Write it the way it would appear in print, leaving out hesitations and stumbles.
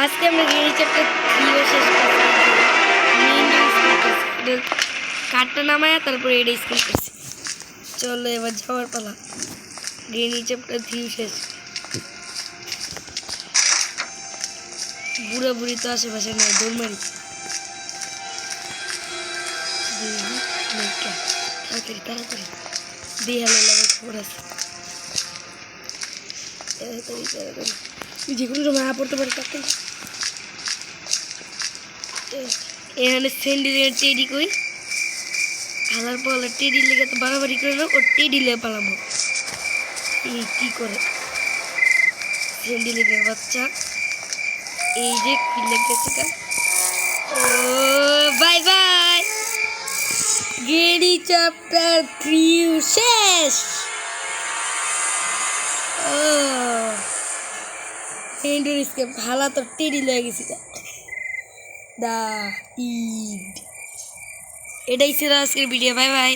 আজকে আমরা গেড়ি চ্যাপ্টার 3 শেষ করছি। কাঠটা নামায়া তারপরে এটা স্কুল করছি। চলো এবার যাওয়ার পালা। গেড়ি চ্যাপ্টার 3 শেষ। বুড়া বুড়ি তো আশেপাশে নাই, দৌড়মারি। তাড়াতাড়ি তাড়াতাড়ি দিয়ে হ্যালো লাগে, খবর আছে। তাড়াতাড়ি তাড়াতাড়ি যে কোনো সময় পড়তে পারি। তাড়াতাড়ি এখানে স্যান্ডেলের টেডি কই হালার পালা টেডি লেগে তো বাড়াবাড়ি করে না, ও টেডি লেগে পালাবো। এই কি করে স্যান্ডেলের বাচ্চা, এই যে খুলে গেছে গা। ও বাই বাই, গেড়ি চ্যাপ্টার 3 শেষ। ও এন্ডুর স্কেপ হালা তো টেডি লেগে গেছি গা। দা ইড এটাই ছিল আজকের ভিডিও। Bye bye.